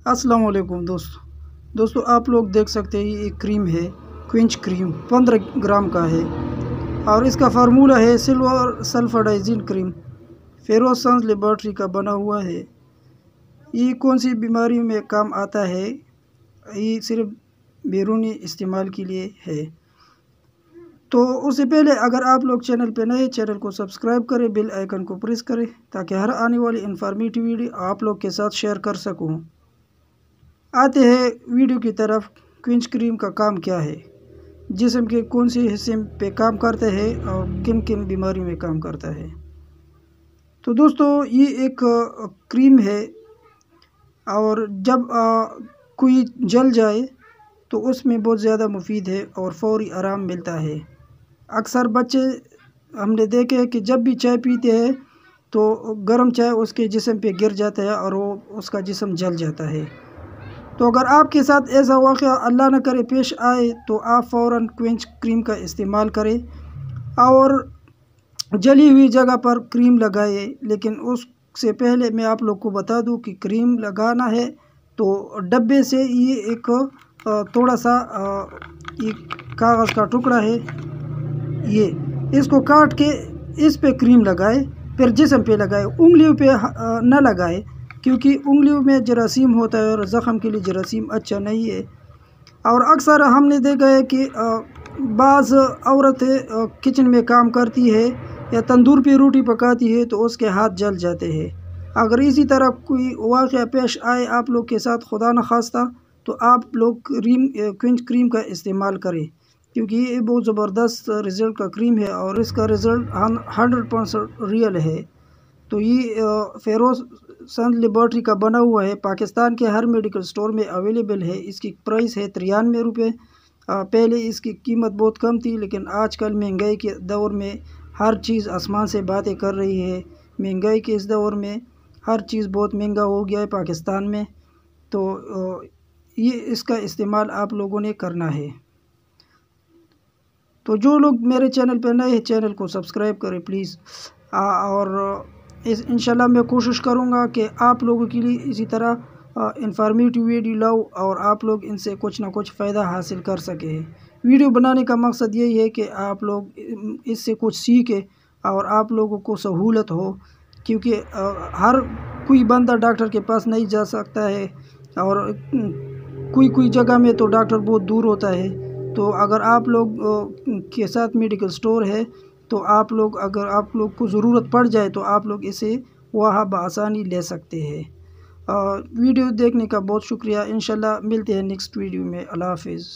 अस्सलाम वालेकुम दोस्तों आप लोग देख सकते हैं ये क्रीम है क्विंच क्रीम 15 ग्राम का है और इसका फार्मूला है सिल्वर सल्फाडाइजिन क्रीम फेरोसंस लेबॉर्ट्री का बना हुआ है। ये कौन सी बीमारी में काम आता है? ये सिर्फ बैरूनी इस्तेमाल के लिए है। तो उससे पहले अगर आप लोग चैनल पे नए चैनल को सब्सक्राइब करें, बेल आइकन को प्रेस करें ताकि हर आने वाली इन्फॉर्मेटिव वीडियो आप लोग के साथ शेयर कर सकूं। आते हैं वीडियो की तरफ। क्विंच क्रीम का काम क्या है, जिस्म के कौन से हिस्से पे काम करता है और किन किन बीमारी में काम करता है। तो दोस्तों ये एक क्रीम है और जब कोई जल जाए तो उसमें बहुत ज़्यादा मुफीद है और फौरी आराम मिलता है। अक्सर बच्चे हमने देखे हैं कि जब भी चाय पीते हैं तो गर्म चाय उसके जिस्म पे गिर जाता है और वो उसका जिस्म जल जाता है। तो अगर आपके साथ ऐसा वाक़या अल्लाह न करे पेश आए तो आप फ़ौरन क्विंच क्रीम का इस्तेमाल करें और जली हुई जगह पर क्रीम लगाए। लेकिन उससे पहले मैं आप लोग को बता दूं कि क्रीम लगाना है तो डब्बे से ये एक थोड़ा सा ये कागज़ का टुकड़ा है, ये इसको काट के इस पे क्रीम लगाए, फिर जिस्म पे लगाए, उंगलियों पे न लगाए क्योंकि उंगलियों में जरासीम होता है और ज़ख़म के लिए जरासीम अच्छा नहीं है। और अक्सर हमने देखा है कि बाज़ औरतें किचन में काम करती है या तंदूर पे रोटी पकाती है तो उसके हाथ जल जाते हैं। अगर इसी तरह कोई वाक़या पेश आए आप लोग के साथ, खुदा न खास्ता, तो आप लोग क्विंच क्रीम का इस्तेमाल करें क्योंकि ये बहुत ज़बरदस्त रिज़ल्ट का क्रीम है और इसका रिज़ल्ट 100% रियल है। तो ये फेरोसंस लेबॉर्ट्री का बना हुआ है। पाकिस्तान के हर मेडिकल स्टोर में अवेलेबल है। इसकी प्राइस है 93 रुपये। पहले इसकी कीमत बहुत कम थी, लेकिन आजकल महंगाई के दौर में हर चीज़ आसमान से बातें कर रही है। महंगाई के इस दौर में हर चीज़ बहुत महंगा हो गया है पाकिस्तान में। तो ये इसका इस्तेमाल आप लोगों ने करना है। तो जो लोग मेरे चैनल पर नए हैं चैनल को सब्सक्राइब करें प्लीज़। और इंशाल्लाह मैं कोशिश करूँगा कि आप लोगों के लिए इसी तरह इन्फॉर्मेटिव वीडियो लाऊँ और आप लोग इनसे कुछ ना कुछ फ़ायदा हासिल कर सकें। वीडियो बनाने का मकसद यही है कि आप लोग इससे कुछ सीखें और आप लोगों को सहूलत हो, क्योंकि हर कोई बंदा डॉक्टर के पास नहीं जा सकता है और कोई जगह में तो डॉक्टर बहुत दूर होता है। तो अगर आप लोग के साथ मेडिकल स्टोर है तो आप लोग, अगर आप लोग को ज़रूरत पड़ जाए तो आप लोग इसे वहाँ बआसानी ले सकते हैं। वीडियो देखने का बहुत शुक्रिया। इंशाल्लाह मिलते हैं नेक्स्ट वीडियो में। अल्लाह हाफ़िज़।